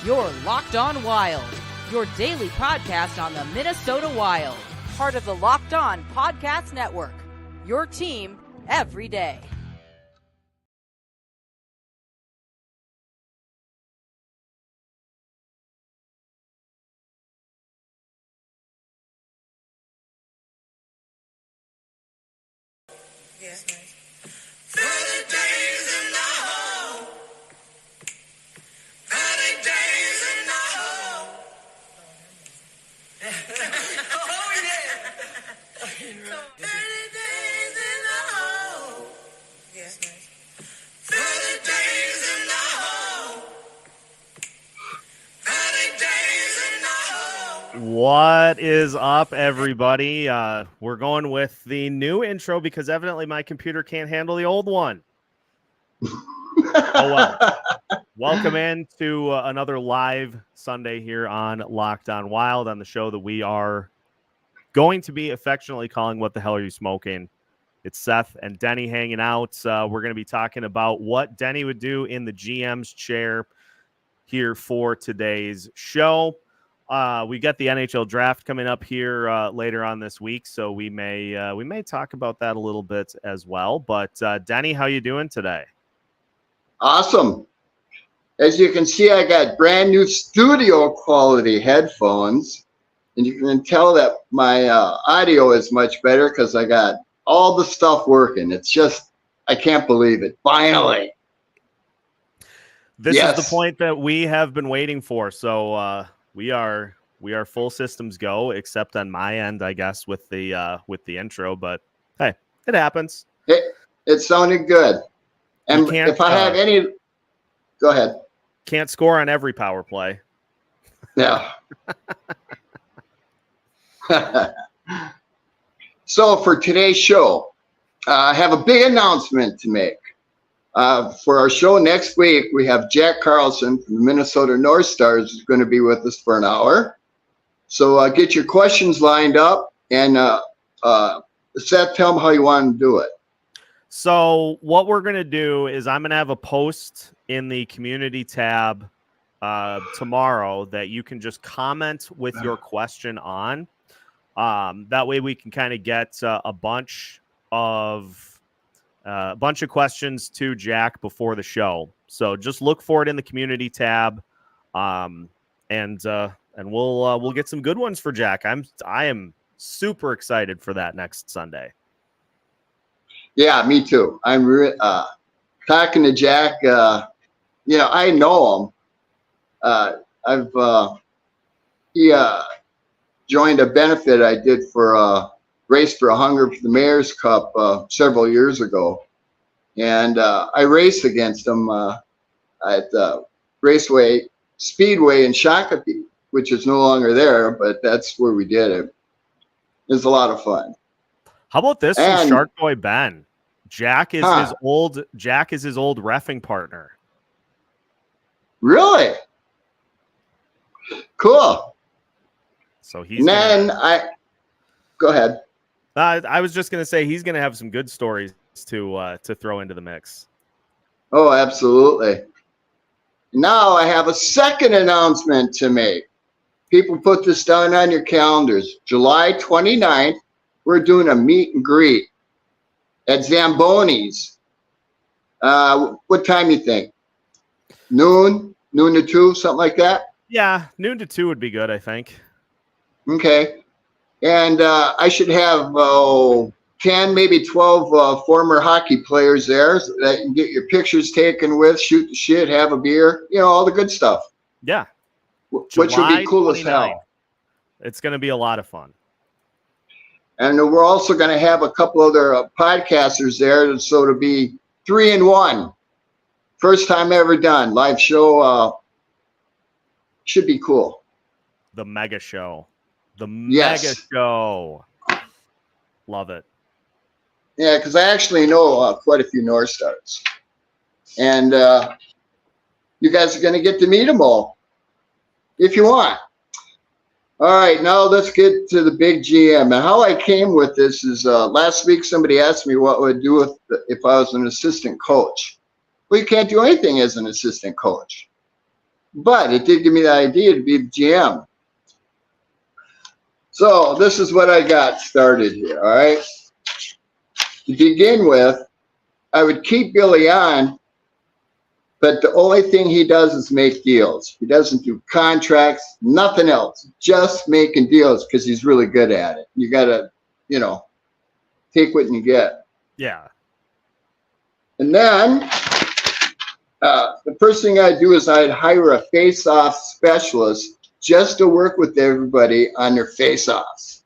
You're Locked On Wild, your daily podcast on the Minnesota Wild. Part of the Locked On Podcast Network, your team every day. Yes, nice. 30 days in the hole. 30 days in the hole. Oh, yeah. 30 days in the hole. Yes, nice. 30 days in the hole. 30 days in the hole. What is up, everybody? We're going with the new intro because evidently my computer can't handle the old one. Oh, well. Welcome in to another live Sunday here on Locked On Wild, on the show that we are going to be affectionately calling What the Hell Are You Smoking? It's Seth and Denny hanging out. We're going to be talking about what Denny would do in the GM's chair here for today's show. We got the NHL draft coming up here later on this week, so we may talk about that a little bit as well. But Denny, how you doing today? Awesome. As you can see, I got brand new studio quality headphones, and you can tell that my audio is much better because I got all the stuff working. It's just, I can't believe it. Finally. This is the point that we have been waiting for. So we are full systems go, except on my end, I guess, with the intro. But hey, it happens. It sounded good. And if I have any, go ahead. Can't score on every power play. Yeah. So for today's show, I have a big announcement to make. For our show next week, we have Jack Carlson from the Minnesota North Stars is going to be with us for an hour. So get your questions lined up, and Seth, tell them how you want to do it. So what we're going to do is I'm going to have a post in the community tab tomorrow that you can just comment with your question on. That way we can kind of get a bunch of questions to Jack before the show. So just look for it in the community tab, and we'll get some good ones for Jack. I am super excited for that next Sunday. Yeah, me too. I'm talking to Jack. I know him. He joined a benefit I did for Race for a Hunger for the Mayor's Cup several years ago, and I raced against him at the Raceway Speedway in Shakopee, which is no longer there, but that's where we did it. It was a lot of fun. How about this from Shark Boy Ben? Jack is his old reffing partner. Really? Cool. So he's go ahead. I was just gonna say he's gonna have some good stories to throw into the mix. Oh, absolutely. Now I have a second announcement to make. People, put this down on your calendars. July 29th, we're doing a meet and greet at Zamboni's. What time you think? Noon to 2, something like that? Yeah, noon to 2 would be good, I think. Okay. And I should have 10, maybe 12 former hockey players there so that you can get your pictures taken with, shoot the shit, have a beer, all the good stuff. Yeah. Which would be cool 29. As hell. It's going to be a lot of fun. And we're also going to have a couple other podcasters there, so it'll be 3 in 1. First time ever done. Live show. Should be cool. The mega show. Yes. Mega show. Love it. Yeah, because I actually know quite a few North Stars. And you guys are going to get to meet them all if you want. All right, now let's get to the big GM. And how I came with this is last week somebody asked me what I would do if I was an assistant coach. Well, you can't do anything as an assistant coach. But it did give me the idea to be the GM. So this is what I got started here, all right? To begin with, I would keep Billy on, but the only thing he does is make deals. He doesn't do contracts, nothing else, just making deals because he's really good at it. You got to, take what you get. Yeah. And then the first thing I'd do is I'd hire a face-off specialist just to work with everybody on their face-offs.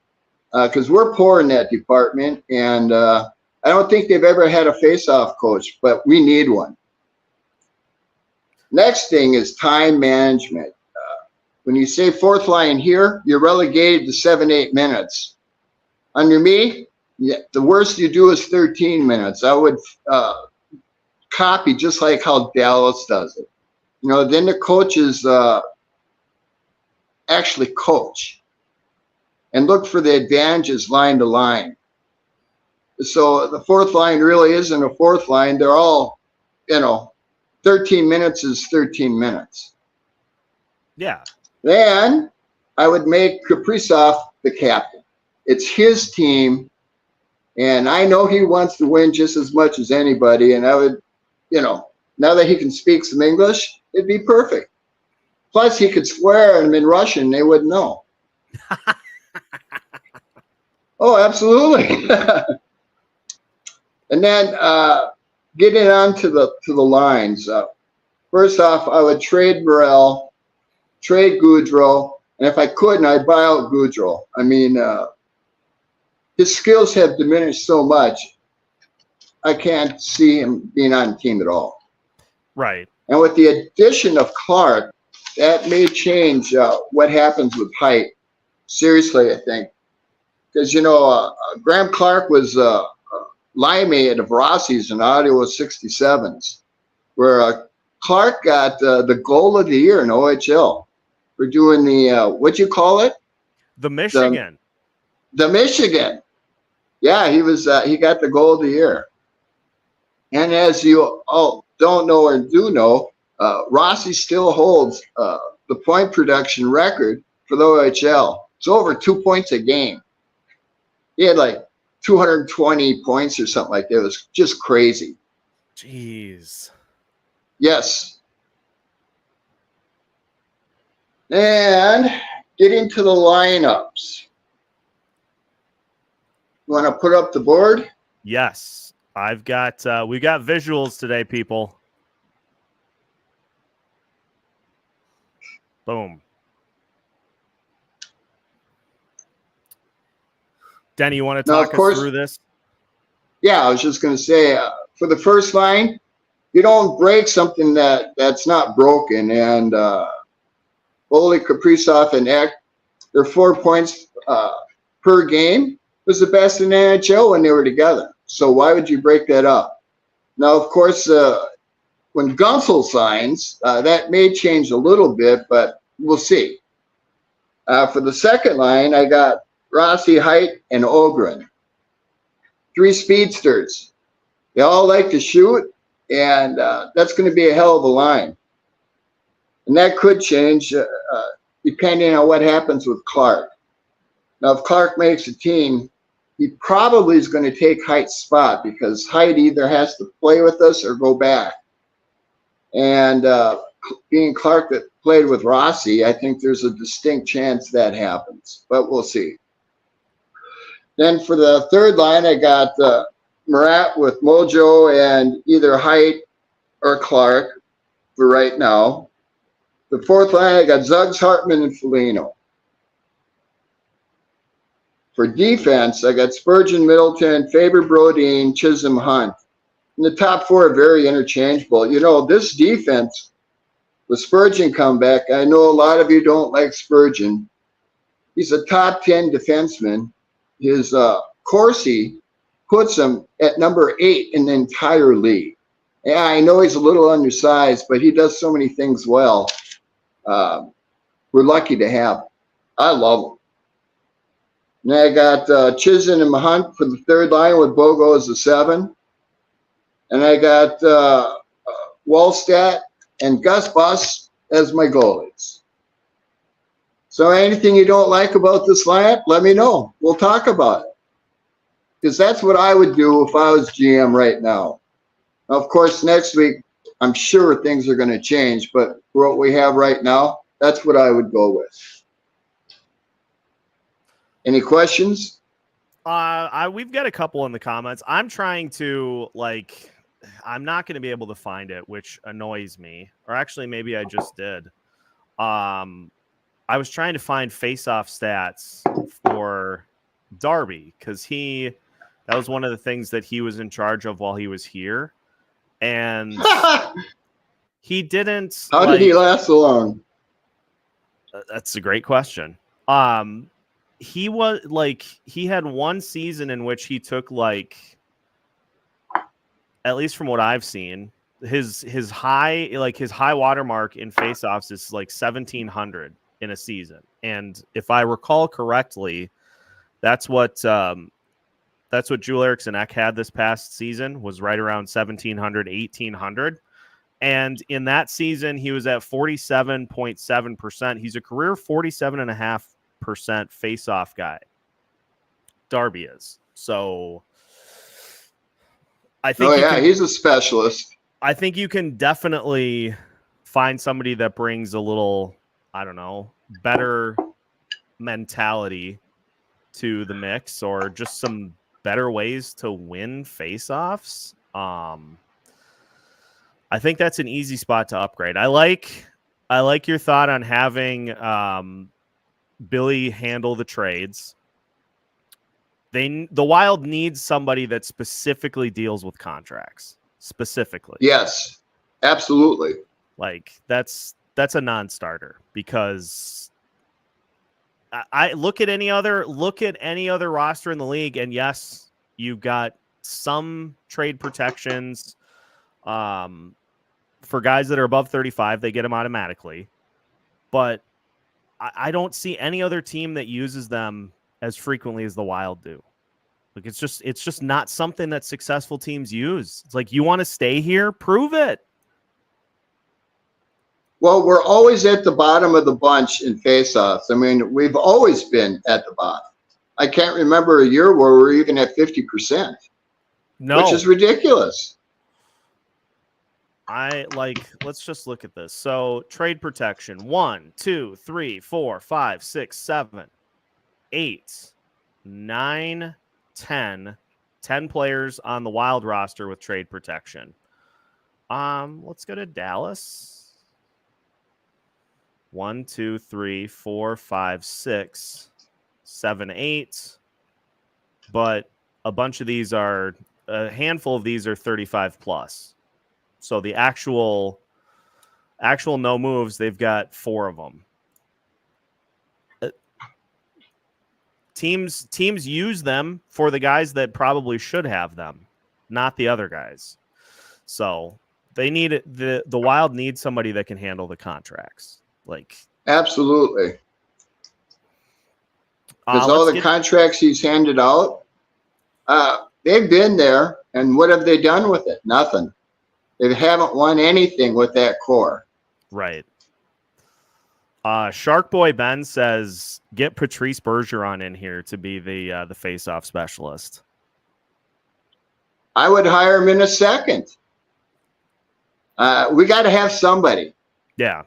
Because we're poor in that department, and I don't think they've ever had a face-off coach, but we need one. Next thing is time management. When you say fourth line here, you're relegated to 7-8 minutes. Under me, the worst you do is 13 minutes. I would copy just like how Dallas does it. Then the coaches actually coach and look for the advantages line to line. So the fourth line really isn't a fourth line. They're all, 13 minutes is 13 minutes. Yeah. Then I would make Kaprizov the captain. It's his team, and I know he wants to win just as much as anybody, and I would, now that he can speak some English, it'd be perfect. Plus, he could swear at him in Russian, they wouldn't know. Oh, absolutely. And then getting on to the lines. First off, I would trade Morel, trade Goudreau, and if I couldn't, I'd buy out Goudreau. I mean, his skills have diminished so much, I can't see him being on the team at all. Right. And with the addition of Clark, that may change what happens with height. Seriously, I think. Because, Graham Clark was linemate of Rossi's in Ottawa 67s, where Clark got the goal of the year in OHL for doing the, what'd you call it? The Michigan. The Michigan. Yeah, he got the goal of the year. And as you all don't know or do know, Rossi still holds the point production record for the OHL. It's over 2 points a game. He had like 220 points or something like that. It was just crazy. Jeez. Yes. And getting to the lineups. You want to put up the board? Yes. We've got visuals today, people. Boom. Denny, you want to talk us through this? Yeah, I was just going to say, for the first line, you don't break something that's not broken. And Boley, Kaprizov, and Ek, their 4 points per game was the best in the NHL when they were together. So why would you break that up? Now, of course, when Gunsel signs, that may change a little bit, but we'll see. For the second line, I got Rossi, Height, and Ogren. 3 speedsters. They all like to shoot, and that's going to be a hell of a line. And that could change depending on what happens with Clark. Now, if Clark makes a team, he probably is going to take Height's spot because Height either has to play with us or go back. And being Clark that played with Rossi, I think there's a distinct chance that happens, but we'll see. Then for the third line, I got Murat with Mojo and either Height or Clark for right now. The fourth line, I got Zuggs, Hartman, and Foligno. For defense, I got Spurgeon, Middleton, Faber, Brodin, Chisholm, Hunt. And the top 4 are very interchangeable. This defense, with Spurgeon come back, I know a lot of you don't like Spurgeon. He's a top 10 defenseman. His Corsi puts him at number 8 in the entire league. Yeah, I know he's a little undersized, but he does so many things well. We're lucky to have him. I love him. And I got Chisholm and Hunt for the third line with Bogo as the 7. And I got Wallstat and Gus Bus as my goalies. So anything you don't like about this lineup, let me know. We'll talk about it. Because that's what I would do if I was GM right now. Of course, next week, I'm sure things are going to change, but for what we have right now, that's what I would go with. Any questions? We've got a couple in the comments. I'm trying to I'm not going to be able to find it, which annoys me. Or actually, maybe I just did. I was trying to find face-off stats for Darby because that was one of the things that he was in charge of while he was here, and he didn't. How did he last so long? That's a great question. He was he had one season in which he took at least from what I've seen, his high water mark in faceoffs is 1,700 in a season. And if I recall correctly, that's what Jule Eriksson Ek had this past season, was right around 1,700, 1,800. And in that season, he was at 47.7%. He's a career 47.5% face-off guy. Darby is. So I think he's a specialist. I think you can definitely find somebody that brings a little, I don't know, better mentality to the mix, or just some better ways to win face-offs. I think that's an easy spot to upgrade. I like your thought on having Billy handle the trades. The Wild needs somebody that specifically deals with contracts. Specifically. Yes, absolutely. That's a non-starter, because I look at any other roster in the league, and yes, you've got some trade protections. For guys that are above 35, they get them automatically. But I don't see any other team that uses them as frequently as the Wild do. It's just not something that successful teams use. It's you want to stay here? Prove it. Well, we're always at the bottom of the bunch in faceoffs. I mean, we've always been at the bottom. I can't remember a year where we're even at 50%. No. Which is ridiculous. Let's just look at this. So trade protection: 1, 2, 3, 4, 5, 6, 7, 8, 9, 10 players on the Wild roster with trade protection. Let's go to Dallas. 1, 2, 3, 4, 5, 6, 7, 8. But a handful of these are 35 plus. So the actual no moves, they've got 4 of them. Teams use them for the guys that probably should have them, not the other guys. So they need the Wild needs somebody that can handle the contracts. Absolutely. Because all the contracts he's handed out, they've been there, and what have they done with it? Nothing. They haven't won anything with that core. Right. Shark Boy Ben says, get Patrice Bergeron in here to be the face-off specialist. I would hire him in a second. We got to have somebody. Yeah.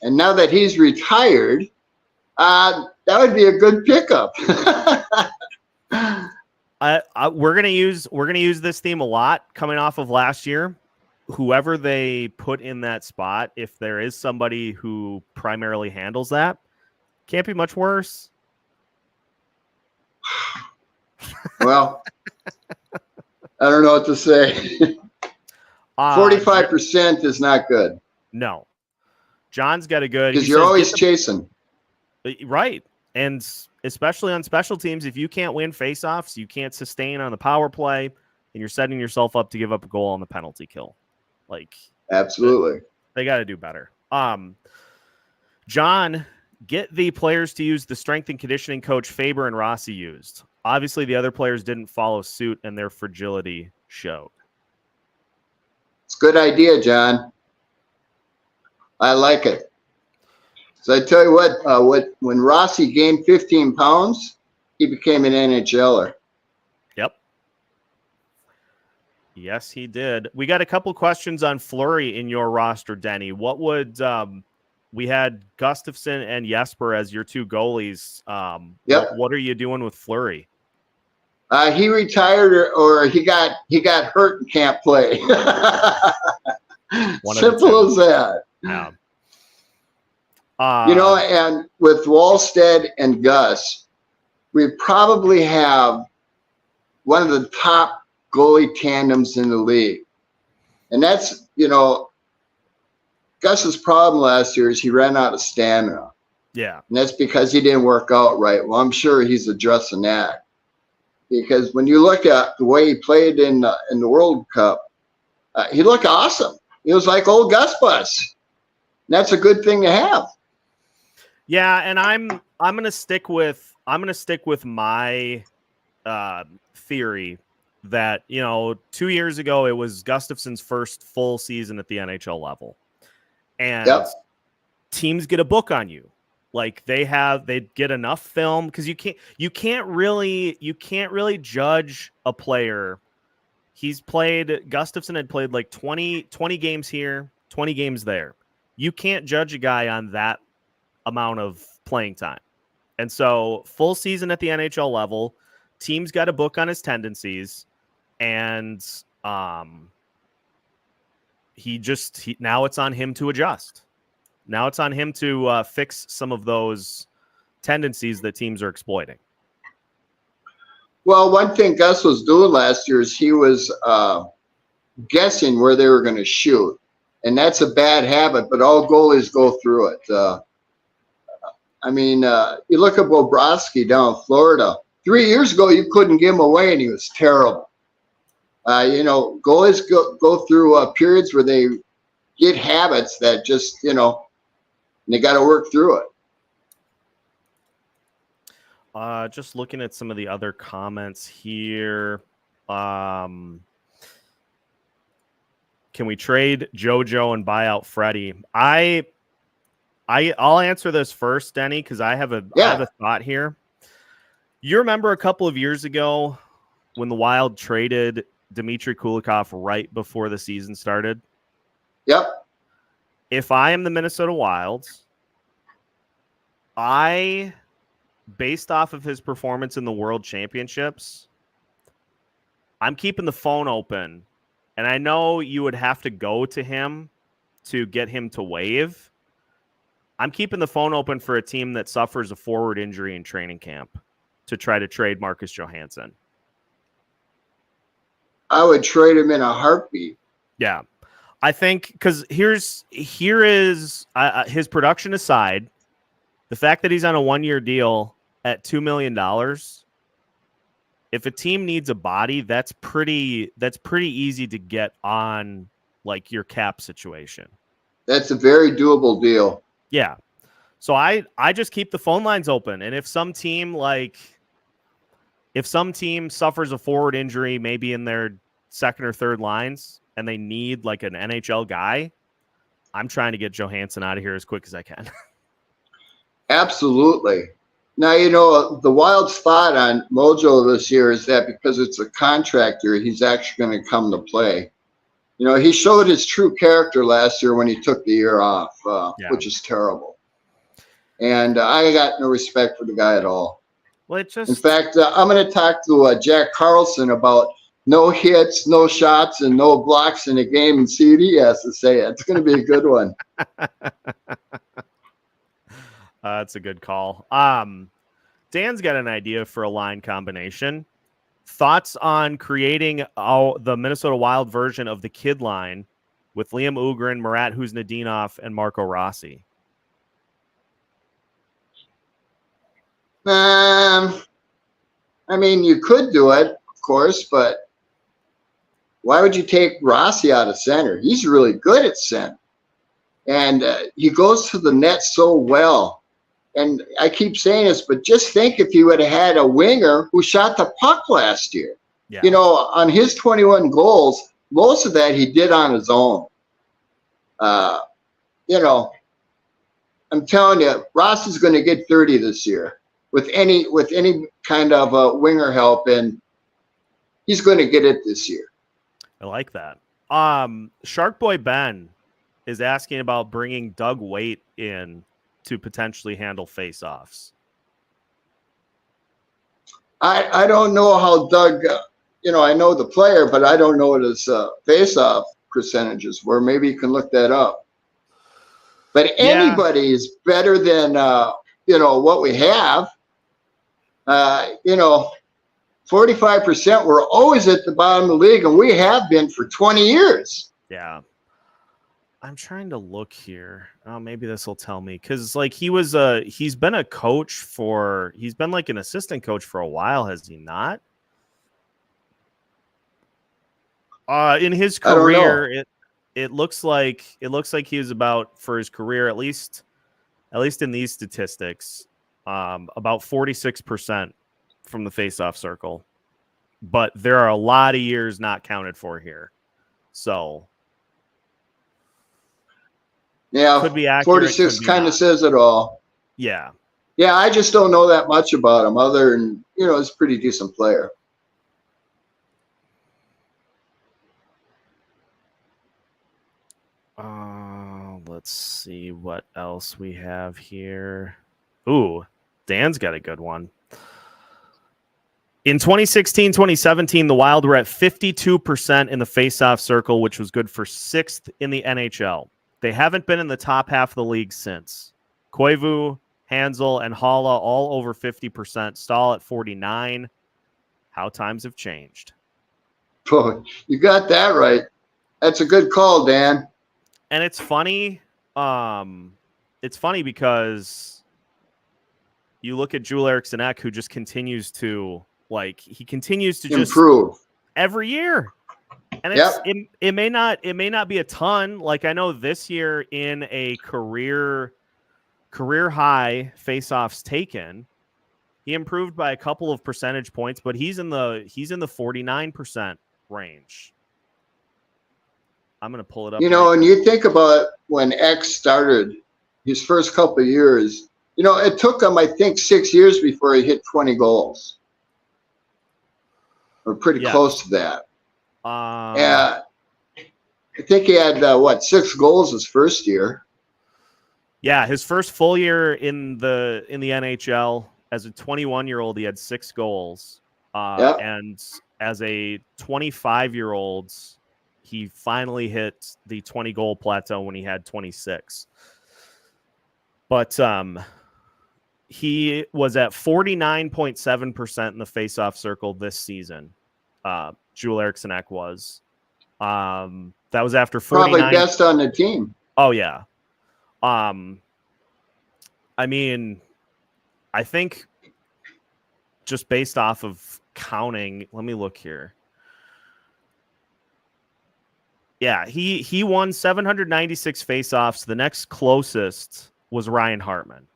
And now that he's retired, that would be a good pickup. We're gonna use this theme a lot coming off of last year. Whoever they put in that spot, if there is somebody who primarily handles that, can't be much worse. Well, I don't know what to say. 45% is not good. No. John's got a good... Because you're always chasing. Right. And especially on special teams, if you can't win faceoffs, you can't sustain on the power play, and you're setting yourself up to give up a goal on the penalty kill. Absolutely. They got to do better. John, get the players to use the strength and conditioning coach Faber and Rossi used. Obviously, the other players didn't follow suit, and their fragility showed. It's a good idea, John. I like it. So I tell you what, when Rossi gained 15 pounds, he became an NHLer. Yep. Yes, he did. We got a couple questions on Fleury in your roster, Denny. What would we had Gustafson and Jesper as your two goalies. Yep. What are you doing with Fleury? He retired or he got hurt and can't play. Simple as that. Yeah. And with Wallstead and Gus, we probably have one of the top goalie tandems in the league. And that's, Gus's problem last year is he ran out of stamina. Yeah. And that's because he didn't work out right. Well, I'm sure he's addressing that. Because when you look at the way he played in the World Cup, he looked awesome. He was like old Gus Bus. That's a good thing to have. Yeah, and I'm gonna stick with my theory that 2 years ago it was Gustafson's first full season at the NHL level, and teams get a book on you. Like they get enough film because you can't really judge a player. Gustafson had played like 20 games here, 20 games there. You can't judge a guy on that amount of playing time. And so full season at the NHL level, teams got a book on his tendencies, and now it's on him to adjust. Now it's on him to fix some of those tendencies that teams are exploiting. Well, one thing Gus was doing last year is he was guessing where they were going to shoot. And that's a bad habit, but all goalies go through it. You look at Bobrovsky down in Florida. 3 years ago, you couldn't give him away, and he was terrible. Goalies go through periods where they get habits that just, they got to work through it. Just looking at some of the other comments here. Can we trade JoJo and buy out Freddie? I'll answer this first, Denny, because I have a thought here. You remember a couple of years ago when the Wild traded Dmitry Kulikov right before the season started? Yep. If I am the Minnesota Wilds, based off of his performance in the World Championships, I'm keeping the phone open. And I know you would have to go to him to get him to waive. I'm keeping the phone open for a team that suffers a forward injury in training camp to try to trade Marcus Johansson. I would trade him in a heartbeat. Yeah. I think because here is his production aside, the fact that he's on a 1-year deal at $2 million, if a team needs a body, that's pretty easy to get on like your cap situation. That's a very doable deal. Yeah. So I just keep the phone lines open. And if some team suffers a forward injury, maybe in their second or third lines, and they need like an NHL guy, I'm trying to get Johansson out of here as quick as I can. Absolutely. Now, the Wild's thought on Mojo this year is that because it's a contract year, he's actually going to come to play. He showed his true character last year when he took the year off, which is terrible. And I got no respect for the guy at all. Well, in fact, I'm going to talk to Jack Carlson about no hits, no shots, and no blocks in a game and see what he has to say. It's going to be a good one. That's a good call. Dan's got an idea for a line combination. Thoughts on creating the Minnesota Wild version of the kid line with Liam Ugrin, Marat Huznadinov, and Marco Rossi? You could do it, of course, but why would you take Rossi out of center? He's really good at center. And he goes to the net so well. And I keep saying this, but just think if he would have had a winger who shot the puck last year. Yeah. On his 21 goals, most of that he did on his own. you know, I'm telling you, Ross is going to get 30 this year with any kind of winger help, and he's going to get it this year. I like that. Shark Boy Ben is asking about bringing Doug Waite in to potentially handle faceoffs. I don't know how Doug, I know the player, but I don't know what his face-off percentages were. Maybe you can look that up. But anybody is better than, what we have. 45%, we're always at the bottom of the league, and we have been for 20 years. Yeah. I'm trying to look here. Oh, maybe this will tell me. Because, like, he's been a coach he's been like an assistant coach for a while, has he not? In his career, it looks like he was about, for his career, at least in these statistics, about 46% from the faceoff circle. But there are a lot of years not counted for here. So yeah, could be accurate, 46 kind of says it all. Yeah. Yeah, I just don't know that much about him other than, he's a pretty decent player. Let's see what else we have here. Ooh, Dan's got a good one. In 2016-2017, the Wild were at 52% in the faceoff circle, which was good for 6th in the NHL. They haven't been in the top half of the league since. Koivu, Hansel, and Halla all over 50%. Stahl at 49%. How times have changed. Boy, you got that right. That's a good call, Dan. And it's funny. It's funny because you look at Joel Eriksson Ek, who just continues to just improve every year. And it may not be a ton. Like, I know this year in a career high faceoffs taken, he improved by a couple of percentage points, but he's in the 49% range. I'm going to pull it up. And you think about when X started his first couple of years, it took him, I think, 6 years before he hit 20 goals. Or pretty close to that. I think he had, 6 goals his first year. Yeah, his first full year in the NHL as a 21-year-old, he had 6 goals. And as a 25-year-old, he finally hit the 20-goal plateau when he had 26. But he was at 49.7% in the faceoff circle this season. Joel Eriksson Ek was. That was after 49. Probably best on the team. Oh, yeah. I mean, I think just based off of counting, let me look here. Yeah, he won 796 faceoffs. The next closest was Ryan Hartman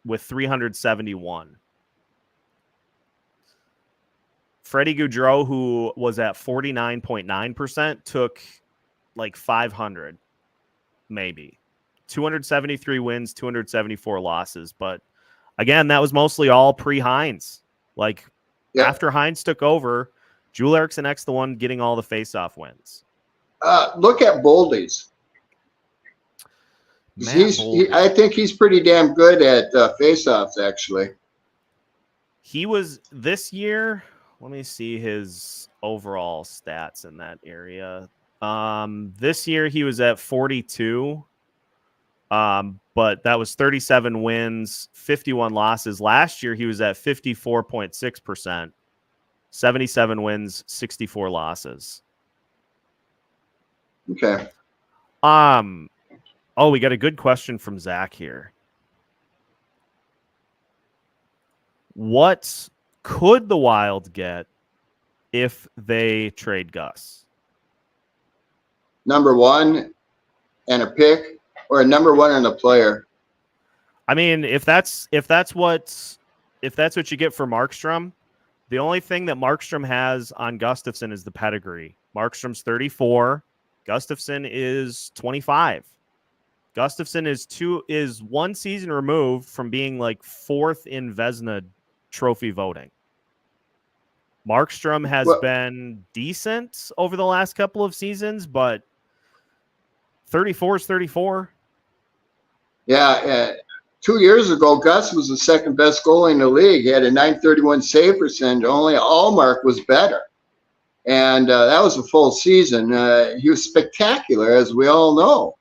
with 371. Freddie Gaudreau, who was at 49.9%, took like 500, maybe. 273 wins, 274 losses. But again, that was mostly all pre-Hines. After Hines took over, Joel Eriksson Ek's the one getting all the faceoff wins. Look at Boldy's. I think he's pretty damn good at faceoffs, actually. He was this year. Let me see his overall stats in that area. This year he was at 42. But that was 37 wins, 51 losses. Last year he was at 54.6%, 77 wins, 64 losses. Okay. Oh, we got a good question from Zach here. What could the Wild get if they trade Gus? Number 1 and a pick, or a number 1 and a player? I mean, if that's what you get for Markstrom, the only thing that Markstrom has on Gustafson is the pedigree. Markstrom's 34. Gustafson is 25. Gustafson is one season removed from being like fourth in Vezina trophy voting. Markstrom has been decent over the last couple of seasons, but 34 is 34. Yeah, 2 years ago, Gus was the second best goalie in the league. He had a .931 save percentage. Only Allmark was better. And that was a full season. He was spectacular, as we all know.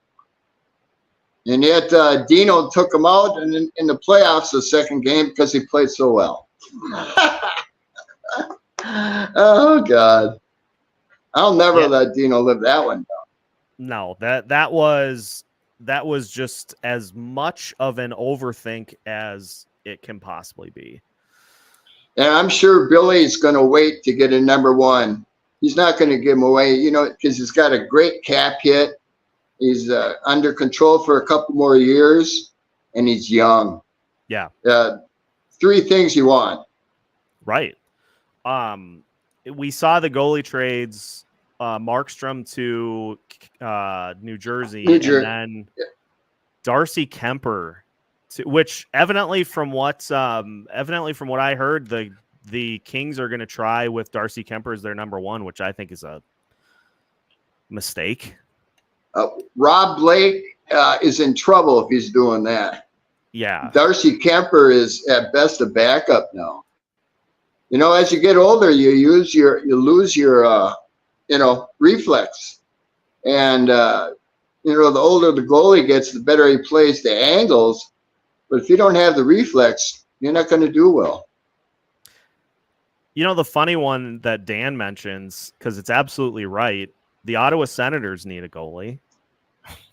And yet Dino took him out in the playoffs the second game because he played so well. Oh, God. I'll never let Dino live that one down. No, that was just as much of an overthink as it can possibly be. And I'm sure Billy's going to wait to get a number one. He's not going to give him away, because he's got a great cap hit. He's under control for a couple more years, and he's young. Yeah. 3 things you want. Right. We saw the goalie trades, Markstrom to New Jersey, and then Darcy Kemper, which evidently from what I heard, the Kings are going to try with Darcy Kemper as their number one, which I think is a mistake. Rob Blake is in trouble if he's doing that. Yeah. Darcy Kemper is at best a backup now. As you get older, you lose your reflex. And, the older the goalie gets, the better he plays the angles. But if you don't have the reflex, you're not going to do well. The funny one that Dan mentions, because it's absolutely right, the Ottawa Senators need a goalie.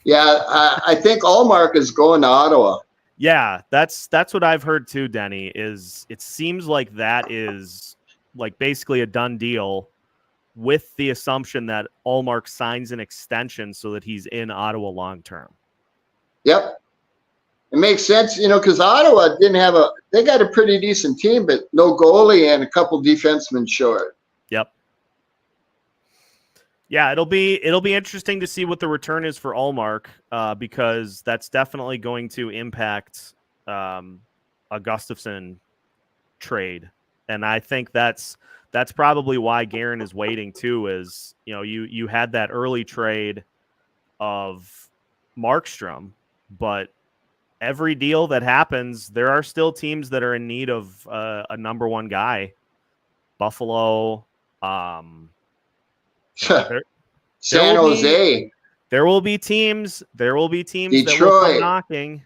Yeah, I think Allmark is going to Ottawa. Yeah, that's what I've heard too, Denny, is it seems like that is like basically a done deal with the assumption that Allmark signs an extension so that he's in Ottawa long term. Yep. It makes sense, because Ottawa they got a pretty decent team, but no goalie and a couple defensemen short. Yep. Yeah, it'll be interesting to see what the return is for Allmark, because that's definitely going to impact a Gustafson trade, and I think that's probably why Guerin is waiting too. Is you had that early trade of Markstrom, but every deal that happens, there are still teams that are in need of a number one guy. Buffalo. San Jose. There will be teams. Detroit. That will come knocking.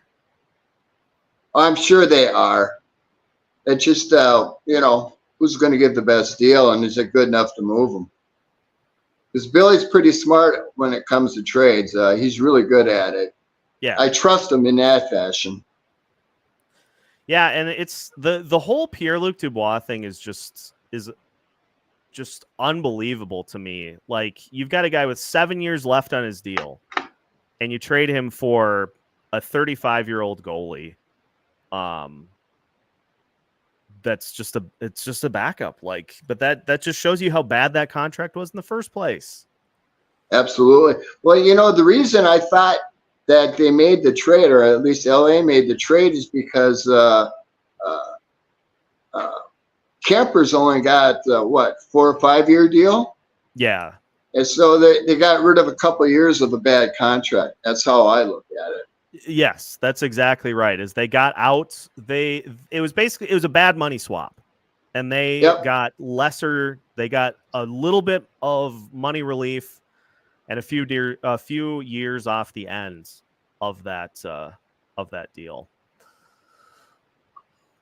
I'm sure they are. It's just who's going to get the best deal, and is it good enough to move them? Because Billy's pretty smart when it comes to trades. He's really good at it. Yeah, I trust him in that fashion. Yeah, and it's the whole Pierre-Luc Dubois thing is just unbelievable to me. Like, you've got a guy with 7 years left on his deal, and you trade him for a 35-year-old goalie. That's just a backup. Like, but that just shows you how bad that contract was in the first place. Absolutely. Well, the reason I thought that they made the trade, or at least LA made the trade, is because Kemper's only got 4 or 5 year deal. Yeah. And so they got rid of a couple of years of a bad contract. That's how I look at it. Yes, that's exactly right. As they got out, it was a bad money swap, and they got lesser. They got a little bit of money relief and a few years off the ends of that deal.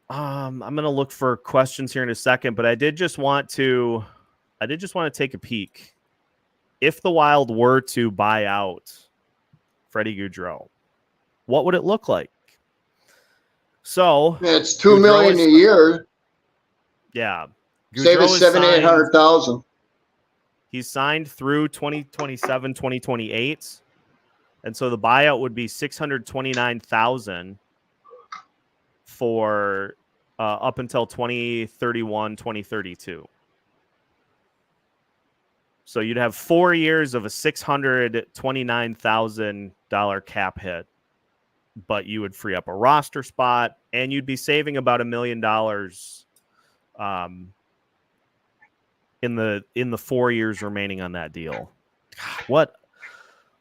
I'm gonna look for questions here in a second, but I did just want to take a peek. If the Wild were to buy out Freddie Gaudreau, what would it look like? So it's $2 million a year. Yeah, save us $700,000. He's signed through 2027, 2028, and so the buyout would be $629,000 for up until 2031, 2032. So you'd have 4 years of a $629,000 cap hit but you would free up a roster spot, and you'd be saving about $1 million in the 4 years remaining on that deal. What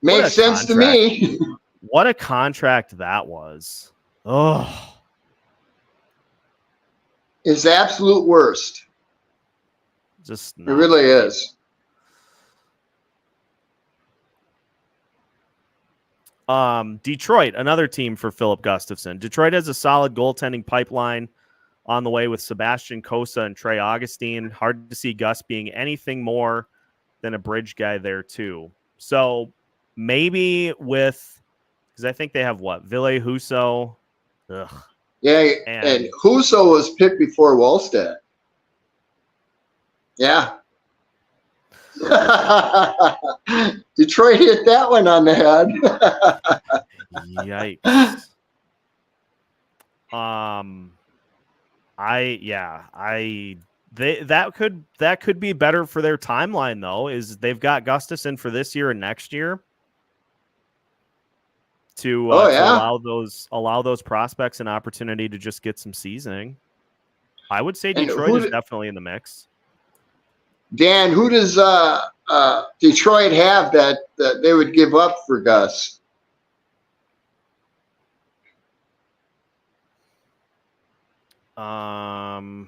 Makes sense to me. What a contract that was. Oh, It's the absolute worst. just It really is. Detroit, another team for Philip Gustafson. Detroit has a solid goaltending pipeline on the way with Sebastian Cossa and Trey Augustine. Hard to see Gus being anything more than a bridge guy there too. So maybe because I think they have Ville Husso. Ugh. Yeah, and Husso was picked before Wallstedt. Yeah. Detroit hit that one on the head. Yikes. That could be better for their timeline though, is they've got Gustafson for this year and next year to allow those prospects an opportunity to just get some seasoning. I would say Detroit is definitely in the mix. Dan, who does Detroit have that they would give up for Gus? We'll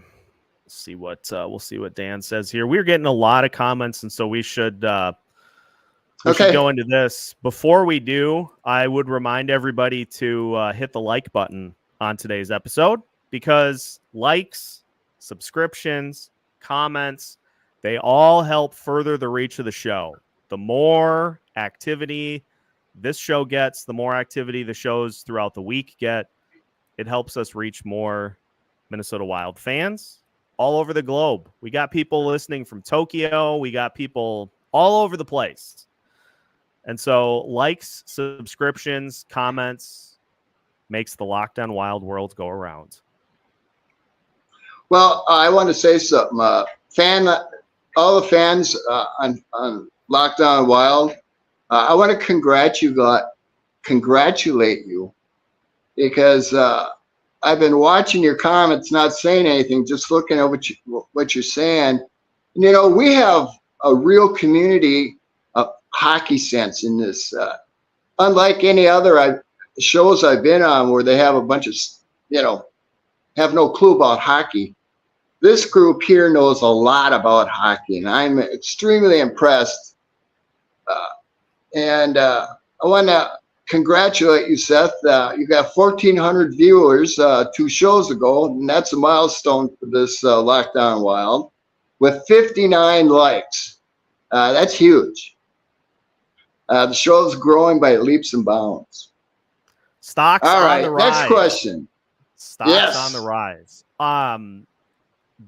see what Dan says here. We're getting a lot of comments, and so we should should go into this. Before we do, I would remind everybody to hit the like button on today's episode, because likes, subscriptions, comments, they all help further the reach of the show. The more activity this show gets, the more activity the shows throughout the week get. It helps us reach more Minnesota Wild fans all over the globe. We got people listening from Tokyo. We got people all over the place. And so likes, subscriptions, comments makes the Locked On Wild world go around. Well, I want to say something. All the fans on Locked On Wild, I want to congratulate you, because I've been watching your comments, not saying anything, just looking at what you're saying. You know, we have a real community of hockey sense in this. Unlike any other shows I've been on where they have a bunch of, have no clue about hockey. This group here knows a lot about hockey, and I'm extremely impressed. And I want to congratulate you, Seth. You got 1,400 viewers 2 shows ago, and that's a milestone for this Locked On Wild, with 59 likes. That's huge. The show's growing by leaps and bounds. Stocks All right, on the rise. next question. Stocks on the rise.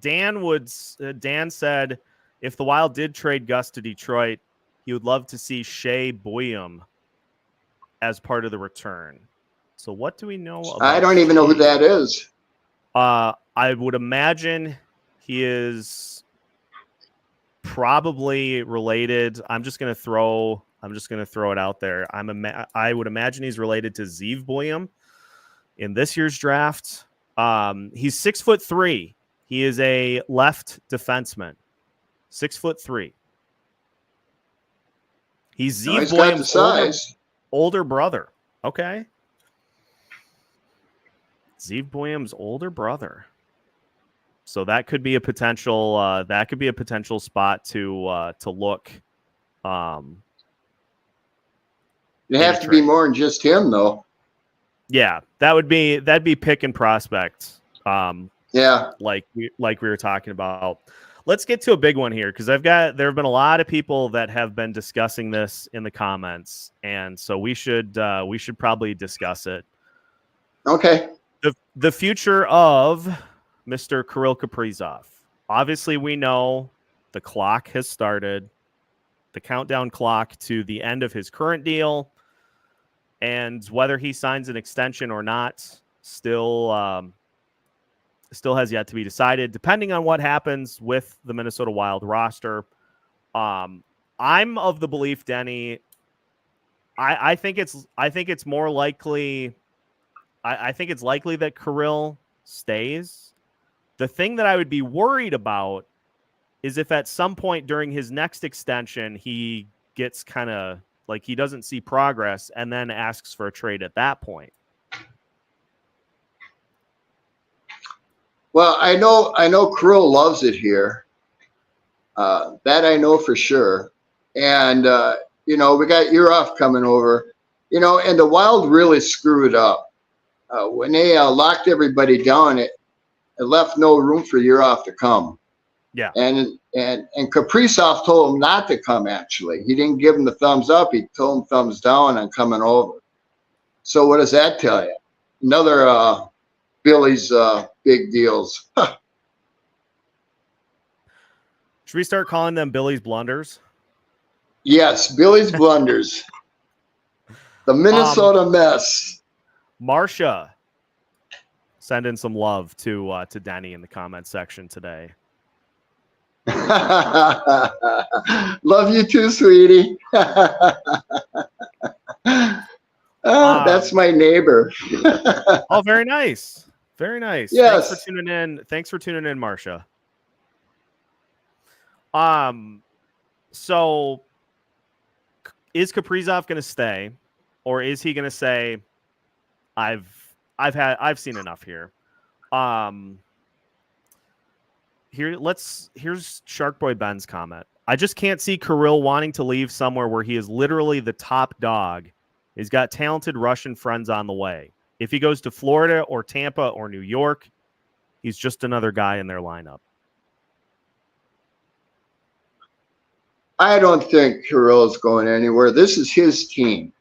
Dan said if the Wild did trade Gus to Detroit, he would love to see Shea Boyum as part of the return. So what do we know about I don't even know who that is. I would imagine he is probably related. I'm just gonna throw it out there. I would imagine he's related to Zeev Boyum in this year's draft. He's 6'3". He is a left defenseman. 6'3". He's Zeev Boyum's older brother. Okay. Zeev Boyum's older brother. So that could be a potential. Spot to look. It have to be more than just him, though. Yeah, that'd be pick and prospect. Yeah, like we were talking about. Let's get to a big one here, because there have been a lot of people that have been discussing this in the comments, and so we should probably discuss it. Okay. The future of Mr. Kirill Kaprizov. Obviously, we know the clock has started, the countdown clock to the end of his current deal, and whether he signs an extension or not still has yet to be decided, depending on what happens with the Minnesota Wild roster. I'm of the belief, Denny, I think it's more likely I think it's likely that Kirill stays. The thing that I would be worried about is if at some point during his next extension, he gets kind of like he doesn't see progress and then asks for a trade at that point. Well, I know Kirill loves it here. That I know for sure. And, we got Urov coming over, and the Wild really screwed up. When they locked everybody down, it left no room for Urov to come. Yeah. And Kaprizov told him not to come, actually. He didn't give him the thumbs up. He told him thumbs down on coming over. So what does that tell you? Another Billy's big deals. Should we start calling them Billy's blunders? Yes, Billy's blunders. The Minnesota mess. Marcia, send in some love to Denny in the comments section today. Love you too, sweetie. That's my neighbor. Oh, very nice. Very nice. Yes. Thanks for tuning in. Thanks for tuning in, Marcia. So is Kaprizov going to stay, or is he going to say, I've seen enough here. Here's Shark Boy Ben's comment. I just can't see Kirill wanting to leave somewhere where he is literally the top dog. He's got talented Russian friends on the way. If he goes to Florida or Tampa or New York, he's just another guy in their lineup. I don't think Kirill is going anywhere. This is his team.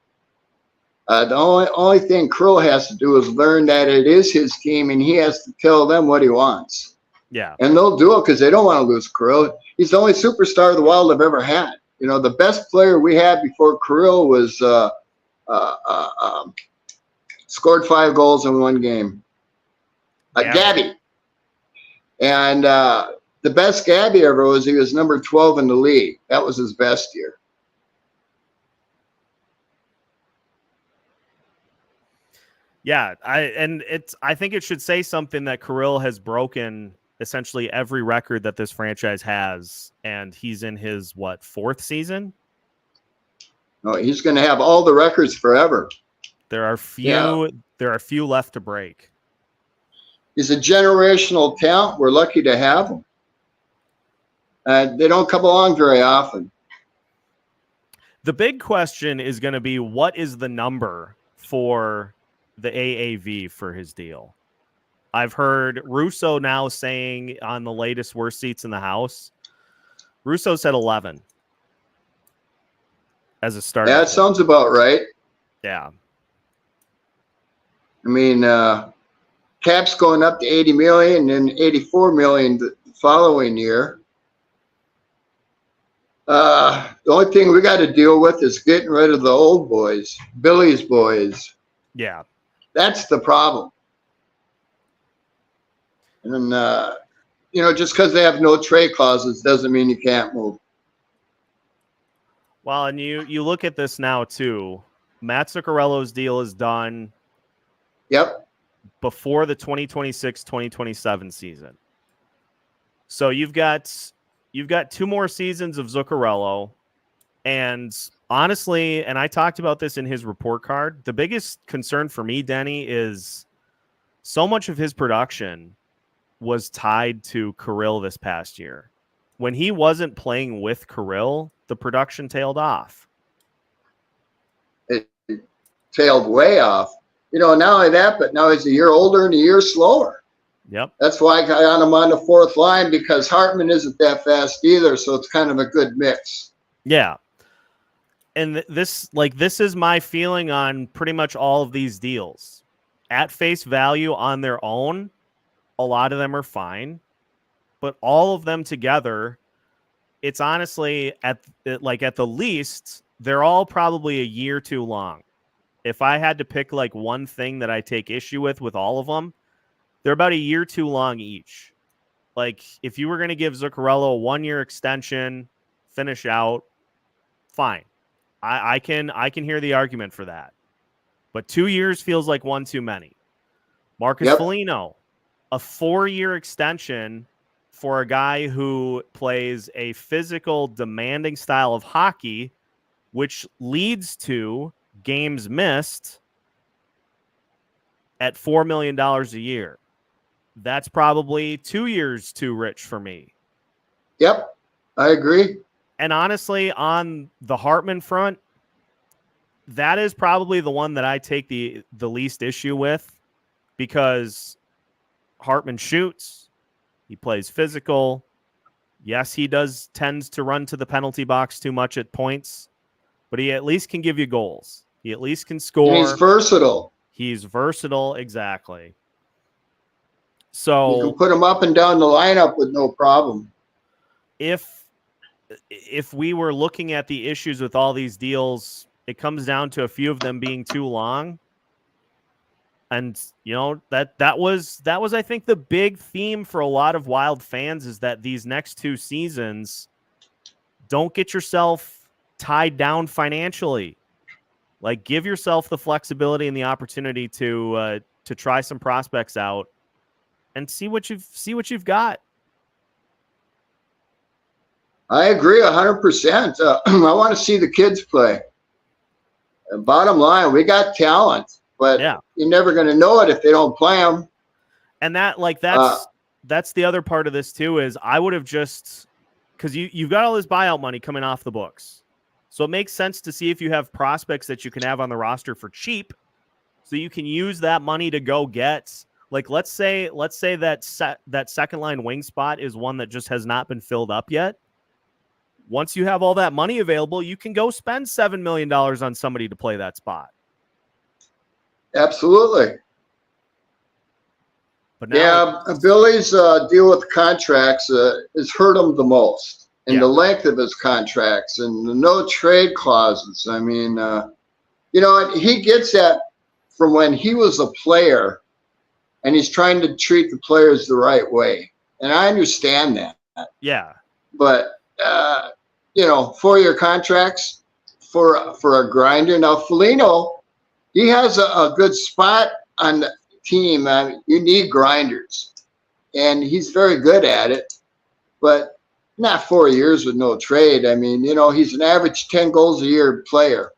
The only thing Kirill has to do is learn that it is his team, and he has to tell them what he wants. Yeah. And they'll do it because they don't want to lose Kirill. He's the only superstar the Wild have ever had. The best player we had before Kirill was scored 5 goals in one game. Gabby. And the best Gabby ever was he was number 12 in the league. That was his best year. Yeah, I think it should say something that Kirill has broken essentially every record that this franchise has, and he's in his 4th season? No, he's going to have all the records forever. There are few left to break. He's a generational talent. We're lucky to have him. They don't come along very often. The big question is going to be, what is the number for the AAV for his deal? I've heard Russo now saying on the latest Worst Seats in the House, Russo said 11 as a start. That sounds about right. Yeah. I mean, cap's going up to 80 million and 84 million the following year. The only thing we got to deal with is getting rid of the old boys, Billy's boys. Yeah. That's the problem. And just because they have no trade clauses doesn't mean you can't move. Well, and you look at this now too. Matt Zuccarello's deal is done. Yep. Before the 2026-2027 season. So you've got 2 more seasons of Zuccarello, and honestly, and I talked about this in his report card, the biggest concern for me, Denny, is so much of his production was tied to Kirill this past year. When he wasn't playing with Kirill, the production tailed off. It tailed way off. Not only that, but now he's a year older and a year slower. Yep. That's why I got him on the 4th line, because Hartman isn't that fast either, so it's kind of a good mix. Yeah. And this is my feeling on pretty much all of these deals. At face value on their own, a lot of them are fine, but all of them together, it's honestly at the least, they're all probably a year too long. If I had to pick one thing that I take issue with all of them, they're about a year too long each. If you were going to give Zuccarello a 1-year extension, finish out, fine. I can hear the argument for that. But 2 years feels like one too many. Marcus Foligno, a 4-year extension for a guy who plays a physical, demanding style of hockey, which leads to games missed at $4 million a year. That's probably 2 years too rich for me. Yep, I agree. And honestly, on the Hartman front, that is probably the one that I take the least issue with, because Hartman shoots, he plays physical. Yes, he tends to run to the penalty box too much at points, but he at least can give you goals. He at least can score. And he's versatile. He's versatile, exactly. So you can put him up and down the lineup with no problem. If we were looking at the issues with all these deals, it comes down to a few of them being too long. And that was I think the big theme for a lot of Wild fans, is that these next 2 seasons, don't get yourself tied down financially. Like, give yourself the flexibility and the opportunity to try some prospects out and see what you've got. I agree 100%. I want to see the kids play. Bottom line, we got talent, but you're never going to know it if they don't play them. And that's the other part of this too, is I would have just, because you've got all this buyout money coming off the books. So it makes sense to see if you have prospects that you can have on the roster for cheap, so you can use that money to go get, like, let's say that second line wing spot is one that just has not been filled up yet. Once you have all that money available, you can go spend $7 million on somebody to play that spot. Absolutely. But now, Billy's deal with contracts has hurt him the most. And the length of his contracts and the no trade clauses. I mean, he gets that from when he was a player, and he's trying to treat the players the right way. And I understand that. Yeah. But, 4-year contracts for a grinder. Now, Foligno, he has a good spot on the team. You need grinders. And he's very good at it. But not 4 years with no trade. I mean, he's an average 10 goals a year player.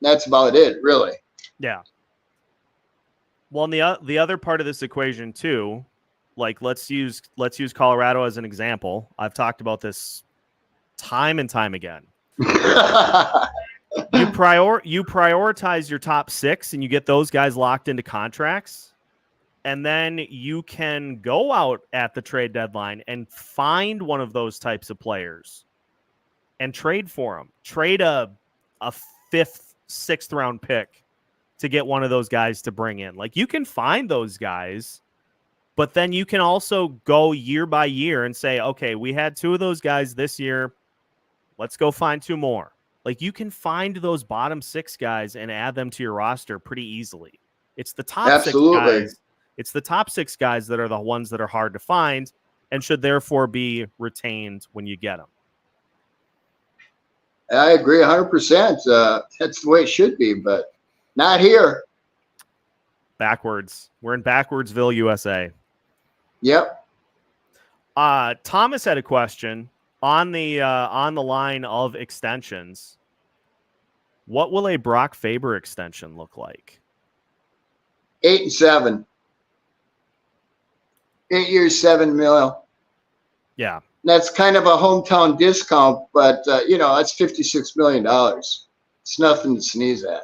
That's about it, really. Yeah. Well, and the other part of this equation too, like let's use Colorado as an example. I've talked about this time and time again. You prioritize your top 6 and you get those guys locked into contracts. And then you can go out at the trade deadline and find one of those types of players and trade for them. Trade a 5th, 6th round pick to get one of those guys to bring in. Like, you can find those guys, but then you can also go year by year and say, okay, we had 2 of those guys this year. Let's go find 2 more. Like, you can find those bottom 6 guys and add them to your roster pretty easily. It's the top 6 guys. It's the top 6 guys that are the ones that are hard to find and should therefore be retained when you get them. I agree 100%. That's the way it should be, but not here. Backwards. We're in Backwardsville, USA. Yep. Thomas had a question on the line of extensions. What will a Brock Faber extension look like? 8 and 7. 8 years, $7 million. Yeah. That's kind of a hometown discount, but that's $56 million. It's nothing to sneeze at.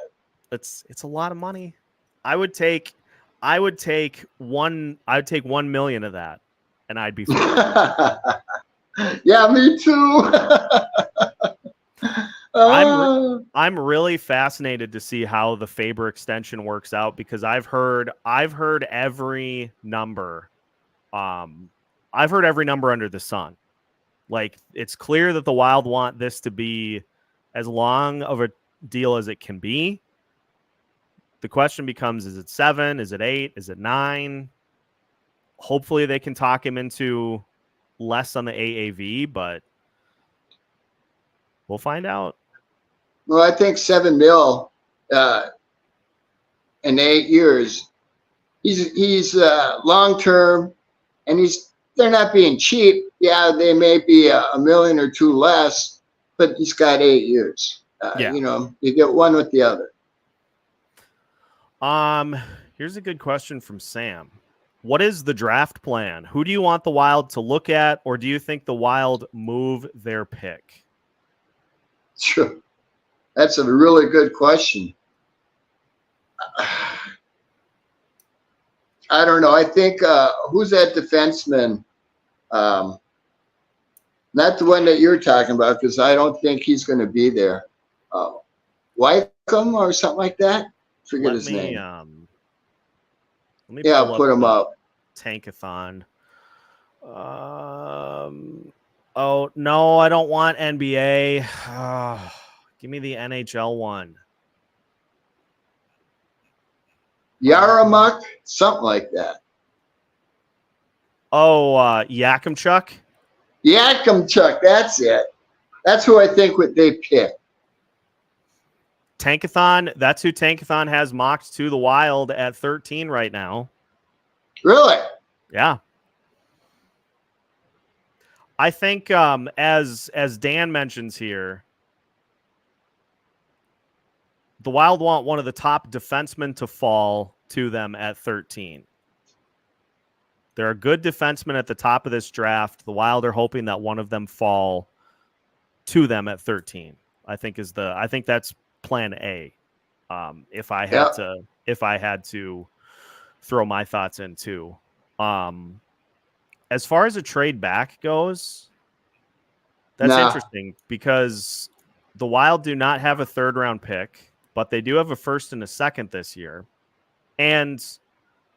It's a lot of money. I would take $1 million of that, and I'd be fine. Yeah, me too. I'm really fascinated to see how the Faber extension works out, because I've heard every number. I've heard every number under the sun. Like, it's clear that the Wild want this to be as long of a deal as it can be. The question becomes, is it 7? Is it 8? Is it 9? Hopefully they can talk him into less on the AAV, but we'll find out. Well, I think $7 million in 8 years, he's long term, and they're not being cheap. Yeah, they may be a million or two less, but he's got 8 years. Yeah. You know, you get one with the other. Here's a good question from Sam. What is the draft plan? Who do you want the Wild to look at, or do you think the Wild move their pick? Sure. That's a really good question. I don't know. I think who's that defenseman? Not the one that you're talking about, because I don't think he's going to be there. Wycombe or something like that. Forget his name. Let me put him up. Tankathon. Oh no, I don't want NBA. Give me the NHL one. Yaremchuk, something like that. Oh, Yakimchuk. Yakimchuk, that's it. That's who I think they pick. Tankathon, that's who Tankathon has mocked to the Wild at 13 right now. Really? Yeah. I think as Dan mentions here, the Wild want one of the top defensemen to fall to them at 13. There are good defensemen at the top of this draft. The Wild are hoping that one of them fall to them at 13. I think that's plan A. If I had to throw my thoughts in too. As far as a trade back goes, that's interesting because the Wild do not have a 3rd round pick, but they do have a 1st and a 2nd this year. And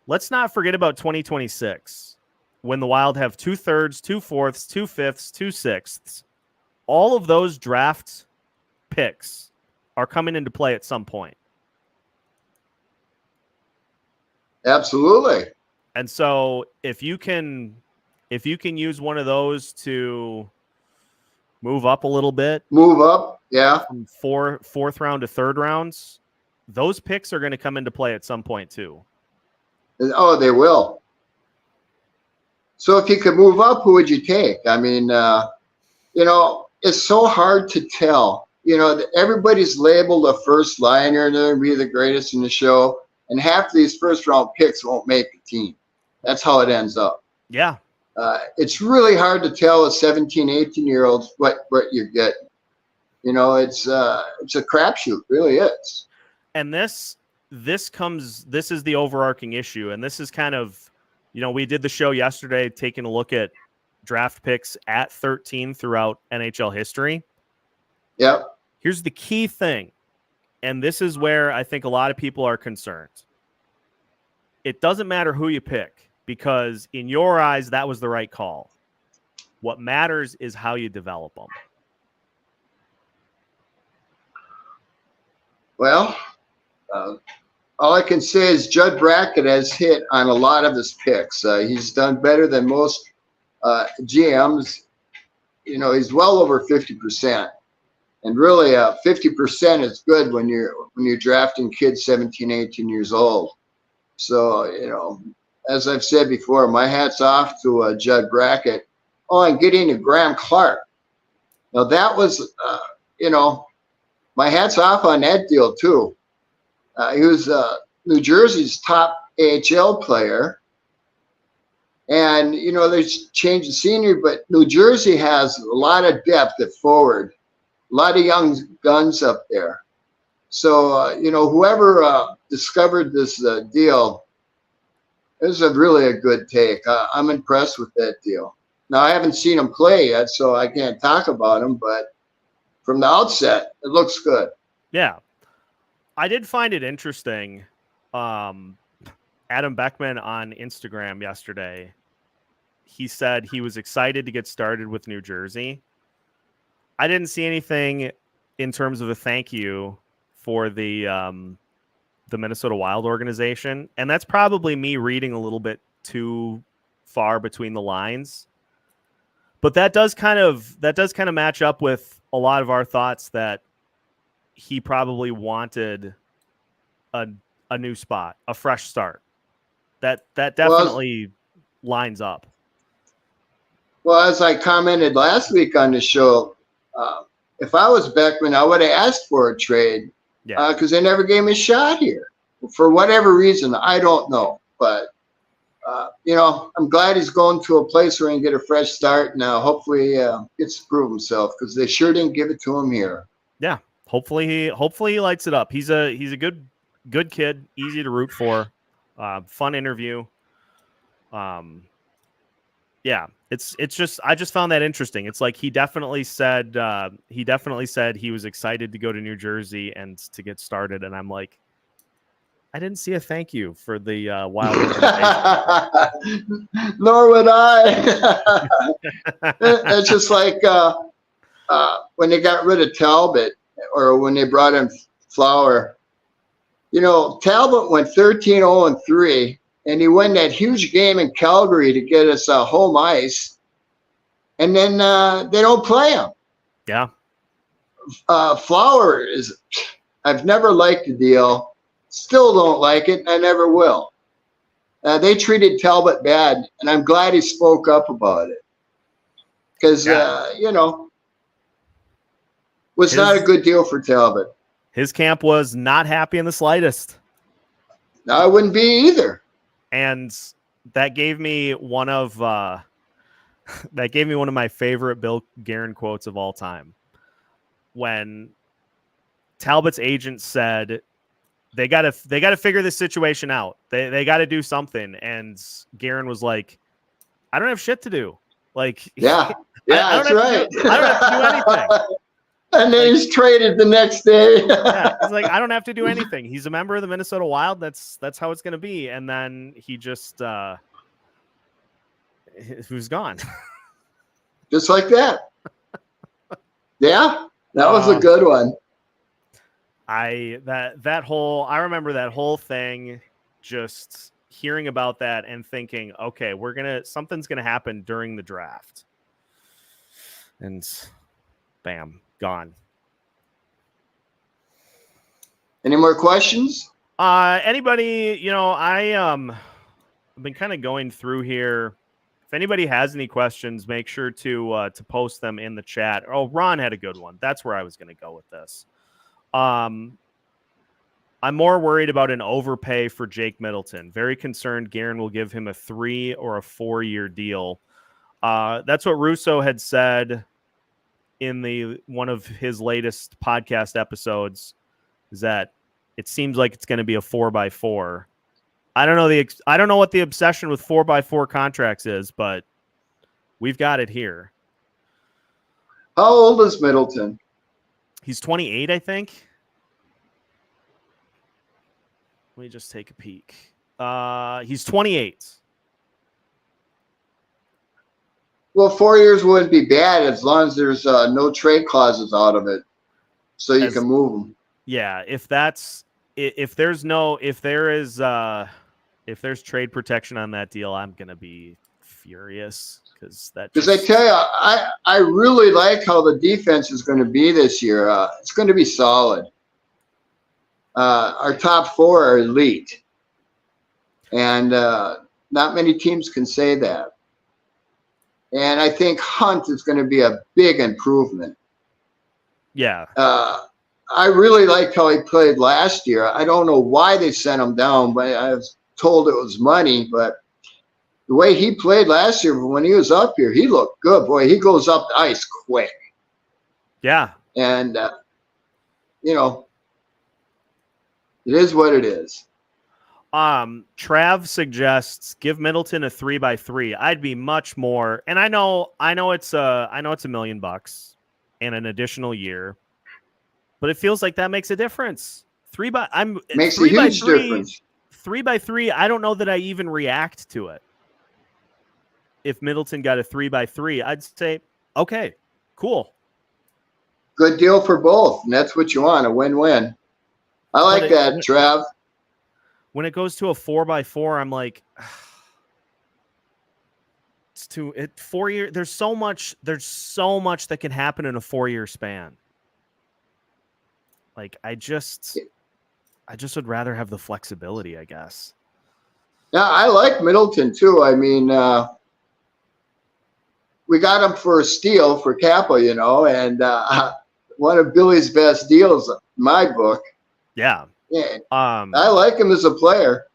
let's not forget about 2026 when the Wild have 2 3rds, 2 4ths, 2 5ths, 2 6ths. All of those draft picks are coming into play at some point. Absolutely. And so if you can use one of those to move up a little bit, yeah, from 4th round to 3rd rounds, those picks are going to come into play at some point too. Oh, they will. So if you could move up, who would you take? I mean, it's so hard to tell. Everybody's labeled a first liner and they're going to be the greatest in the show. And half of these 1st round picks won't make the team. That's how it ends up. Yeah. It's really hard to tell a 17, 18-year-olds what you're getting. It's a crapshoot, really is. And this is the overarching issue. And this is kind of, we did the show yesterday taking a look at draft picks at 13 throughout NHL history. Yep. Here's the key thing. And this is where I think a lot of people are concerned. It doesn't matter who you pick because in your eyes, that was the right call. What matters is how you develop them. Well, all I can say is Judd Brackett has hit on a lot of his picks. He's done better than most GMs. He's well over 50%. And really, 50% is good when you're drafting kids 17, 18 years old. So, as I've said before, my hat's off to Judd Brackett. Oh, and getting to Graham Clark. Now, that was, my hat's off on that deal, too. He was New Jersey's top AHL player. And, there's change of scenery, but New Jersey has a lot of depth at forward. A lot of young guns up there. So, whoever discovered this deal, it was really a good take. I'm impressed with that deal. Now, I haven't seen him play yet, so I can't talk about him, but from the outset, it looks good. Yeah. I did find it interesting. Adam Beckman on Instagram yesterday, he said he was excited to get started with New Jersey. I didn't see anything in terms of a thank you for the Minnesota Wild organization, and that's probably me reading a little bit too far between the lines. But that does kind of match up with a lot of our thoughts that he probably wanted a new spot, a fresh start. That Well, definitely lines up. well, as I commented last week on the show, uh, if I was Beckman, I would have asked for a trade Yeah. because they never gave me a shot here for whatever reason. I don't know, but I'm glad he's going to a place where he can get a fresh start now. Hopefully, gets to prove himself because they sure didn't give it to him here. Yeah. Hopefully he lights it up. He's a good kid, easy to root for. Fun interview. Yeah, it's just I just found that interesting. It's like he definitely said he was excited to go to New Jersey and to get started, and I'm like, I didn't see a thank you for the Wild organization. Nor would I. It's just like when they got rid of Talbot or when they brought in Flower. Talbot went 13-0-3, and he won that huge game in Calgary to get us home ice, and then they don't play him. Yeah. Flower I've never liked the deal, still don't like it, and I never will. They treated Talbot bad, and I'm glad he spoke up about it because, was not a good deal for Talbot. His camp was not happy in the slightest. I wouldn't be either. And that gave me one of my favorite Bill Guerin quotes of all time. When Talbot's agent said they gotta figure this situation out. They gotta do something. And Guerin was like, I don't have shit to do. Like, yeah, that's right. I don't have to do anything. And then he's traded the next day. Yeah, he's like, I don't have to do anything. He's a member of the Minnesota Wild. That's how it's going to be. And then he just who's gone. Just like that. Yeah, that was a good one. I remember that whole thing, just hearing about that and thinking, okay, something's gonna happen during the draft. And bam. Gone. Any more questions? Anybody, I've been kind of going through here. If anybody has any questions, make sure to post them in the chat. Oh, Ron had a good one. That's where I was going to go with this. I'm more worried about an overpay for Jake Middleton. Very concerned Guerin will give him a 3 or a 4-year deal. That's what Russo had said in one of his latest podcast episodes, is that it seems like it's going to be a 4x4. I don't know what the obsession with 4x4 contracts is, but we've got it here. How old is Middleton? He's 28, I think. Let me just take a peek. He's 28. Well, 4 years wouldn't be bad as long as there's no trade clauses out of it, so you can move them. Yeah, if there's trade protection on that deal, I'm gonna be furious because I tell you, I really like how the defense is going to be this year. It's going to be solid. Our top 4 are elite, and not many teams can say that. And I think Hunt is going to be a big improvement. Yeah. I really liked how he played last year. I don't know why they sent him down, but I was told it was money. But the way he played last year, when he was up here, he looked good. Boy, he goes up the ice quick. Yeah. And, it is what it is. Trav suggests give Middleton a 3x3. I'd be much more, and I know it's $1 million and an additional year, but it feels like that makes a difference. Makes a huge difference. 3x3. I don't know that I even react to it. If Middleton got a 3x3, I'd say, okay, cool. Good deal for both, and that's what you want, a win-win. I like that, Trav. When it goes to a 4x4, I'm like, 4 years. There's so much that can happen in a 4-year span. Like I just would rather have the flexibility, I guess. Yeah, I like Middleton too. I mean, we got him for a steal for Kappa, and one of Billy's best deals in my book. Yeah. Yeah, I like him as a player.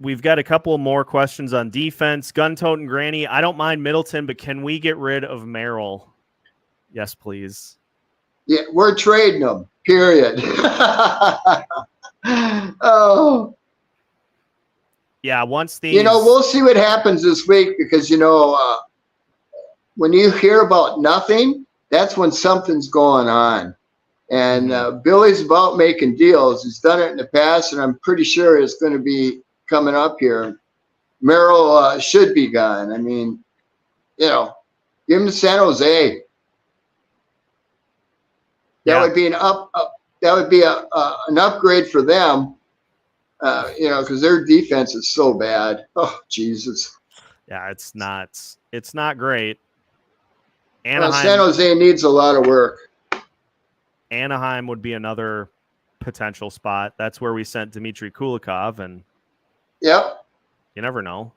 We've got a couple more questions on defense. Gun-toting Granny, I don't mind Middleton, but can we get rid of Merrill? Yes, please. Yeah, we're trading him, period. Oh. Yeah, once these... we'll see what happens this week because, when you hear about nothing, that's when something's going on. And Billy's about making deals. He's done it in the past, and I'm pretty sure it's going to be coming up here. Merrill should be gone. I mean, give him to San Jose. That would be an upgrade for them. Because their defense is so bad. Oh, Jesus. Yeah, it's not great. San Jose needs a lot of work. Anaheim would be another potential spot. That's where we sent Dmitry Kulikov, and yep, you never know.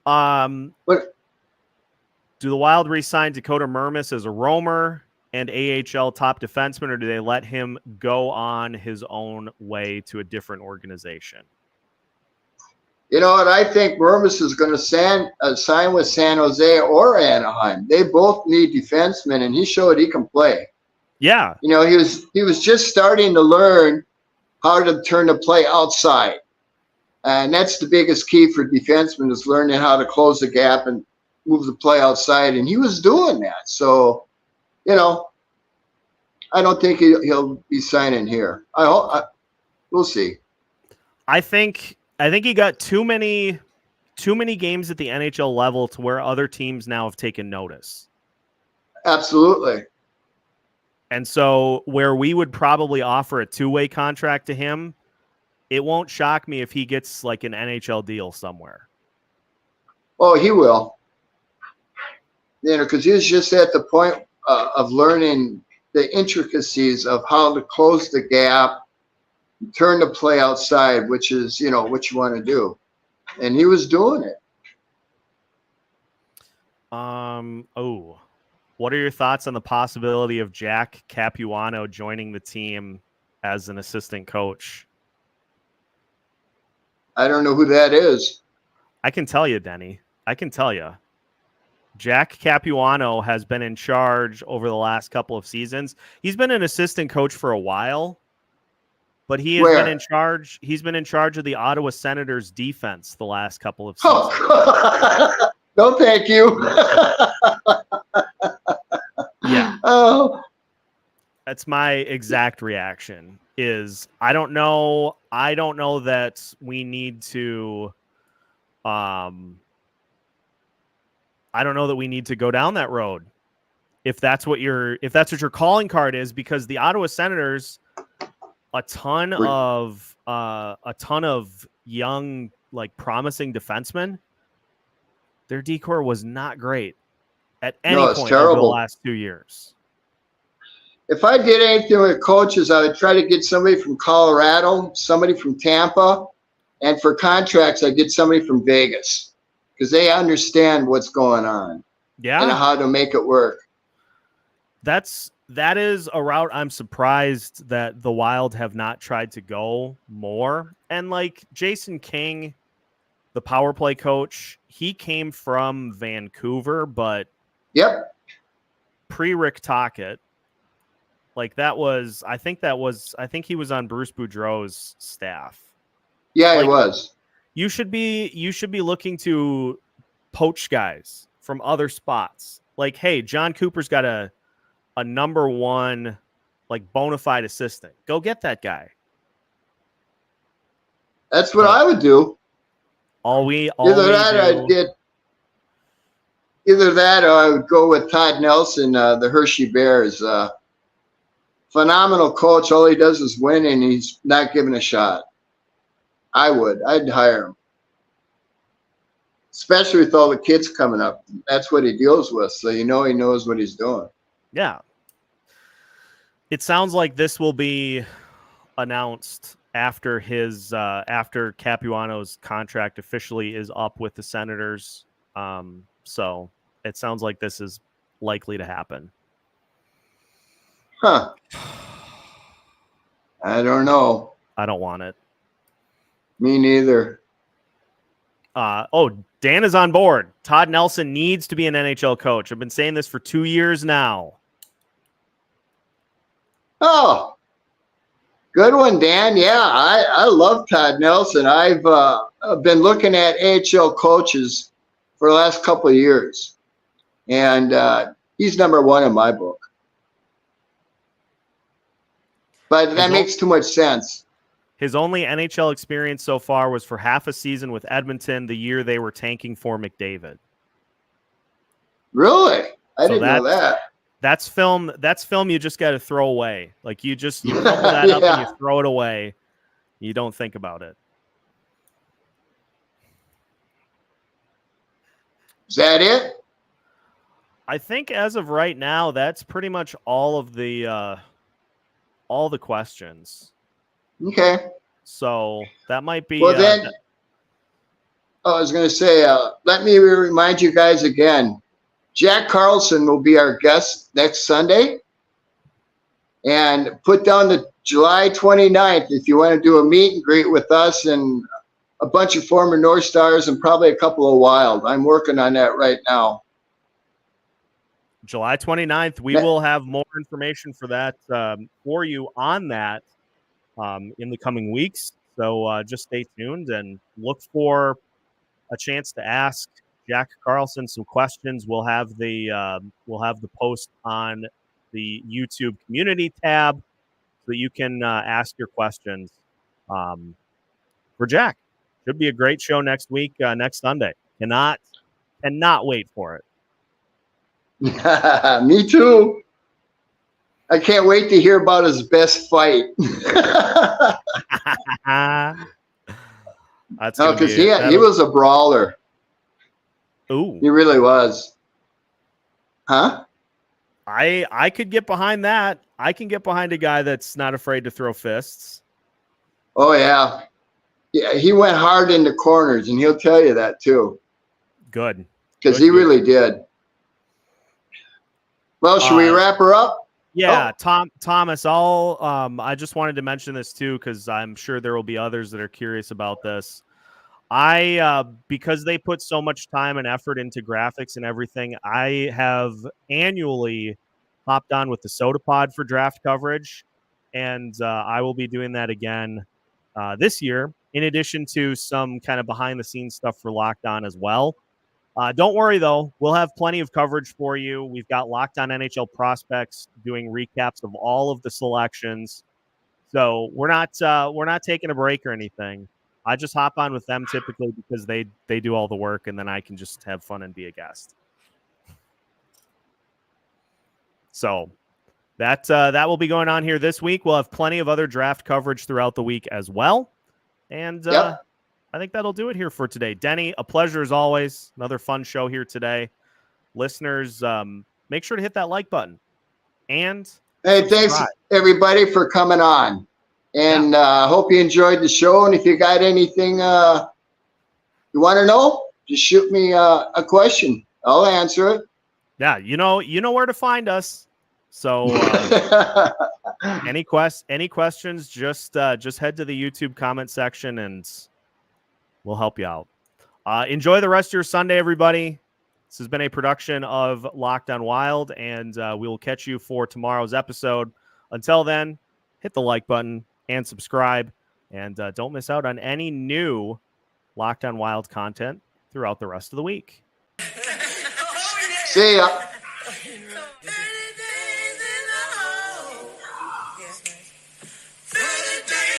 But do the Wild re-sign Dakota Mermis as a roamer and AHL top defenseman, or do they let him go on his own way to a different organization? You know what? I think Mermis is going to sign with San Jose or Anaheim. They both need defensemen, and he showed he can play. Yeah. He was just starting to learn how to turn the play outside. And that's the biggest key for defensemen is learning how to close the gap and move the play outside. And he was doing that. So, I don't think he'll be signing here. We'll see. I think he got too many games at the NHL level to where other teams now have taken notice. Absolutely. And so where we would probably offer a two-way contract to him, it won't shock me if he gets like an NHL deal somewhere. Oh, he will. Because he was just at the point of learning the intricacies of how to close the gap, turn the play outside, which is, what you want to do. And he was doing it. What are your thoughts on the possibility of Jack Capuano joining the team as an assistant coach? I don't know who that is. I can tell you, Denny. I can tell you. Jack Capuano has been in charge over the last couple of seasons. He's been an assistant coach for a while, but he has been in charge. He's been in charge of the Ottawa Senators defense the last couple of seasons. Oh. No, thank you. Yeah. Oh. That's my exact reaction. I don't know that we need to I don't know that we need to go down that road. If that's what your calling card is, because the Ottawa Senators, a ton of young, like promising defensemen, their decor was not great at any point over the last 2 years. If I did anything with coaches, I would try to get somebody from Colorado, somebody from Tampa, and for contracts, I'd get somebody from Vegas because they understand what's going on. Yeah. And how to make it work. That is a route I'm surprised that the Wild have not tried to go more. And like Jason King, the power play coach, he came from Vancouver, but pre-Rick Tocchet, I think he was on Bruce Boudreau's staff. Yeah, he was. You should be looking to poach guys from other spots. Like, hey, John Cooper's got a number one, like, bona fide assistant. Go get that guy. That's what I would do. Either that or I would go with Todd Nelson, the Hershey Bears. Phenomenal coach. All he does is win, and he's not given a shot. I'd hire him. Especially with all the kids coming up. That's what he deals with. So he knows what he's doing. Yeah. It sounds like this will be announced after Capuano's contract officially is up with the Senators. So it sounds like this is likely to happen. Huh. I don't know. I don't want it. Me neither. Dan is on board. Todd Nelson needs to be an NHL coach. I've been saying this for 2 years now. Oh, good one, Dan. Yeah, I love Todd Nelson. I've been looking at AHL coaches for the last couple of years, and he's number one in my book. But that makes too much sense. His only NHL experience so far was for half a season with Edmonton the year they were tanking for McDavid. Really? I didn't know that. That's film you just got to throw away. Like you crumple that up and you throw it away. You don't think about it. Is that it? I think as of right now, that's pretty much all the questions. Okay. So that might be. Well, then, I was going to say, let me remind you guys again. Jack Carlson will be our guest next Sunday. And put down the July 29th if you want to do a meet and greet with us and a bunch of former North Stars and probably a couple of Wild. I'm working on that right now. July 29th, we will have more information for that for you on that in the coming weeks. So just stay tuned and look for a chance to ask Jack Carlson some questions. We'll have the post on the YouTube community tab so that you can ask your questions for Jack. Should be a great show next week, next Sunday. Cannot wait for it. Me too. I can't wait to hear about his best fight. Because he was a brawler. Ooh, he really was. Huh? I could get behind that. I can get behind a guy that's not afraid to throw fists. Oh yeah, yeah. He went hard in the corners, and he'll tell you that too. Good, because he really did. Well, should we wrap her up? Yeah, Thomas. I just wanted to mention this too because I'm sure there will be others that are curious about this. Because they put so much time and effort into graphics and everything, I have annually hopped on with the Soda Pod for draft coverage, and I will be doing that again this year, in addition to some kind of behind-the-scenes stuff for Locked On as well. Don't worry, though. We'll have plenty of coverage for you. We've got Locked On NHL Prospects doing recaps of all of the selections. So we're not taking a break or anything. I just hop on with them typically because they do all the work, and then I can just have fun and be a guest. So that will be going on here this week. We'll have plenty of other draft coverage throughout the week as well. And I think that'll do it here for today. Denny, a pleasure as always. Another fun show here today. Listeners, make sure to hit that like button. And hey, thanks everybody for coming on. And hope you enjoyed the show. And if you got anything you want to know, just shoot me a question. I'll answer it. Yeah, you know where to find us. So any questions, just head to the YouTube comment section and we'll help you out. Enjoy the rest of your Sunday, everybody. This has been a production of Locked On Wild, and we will catch you for tomorrow's episode. Until then, hit the like button and subscribe, and don't miss out on any new Locked On Wild content throughout the rest of the week. See ya.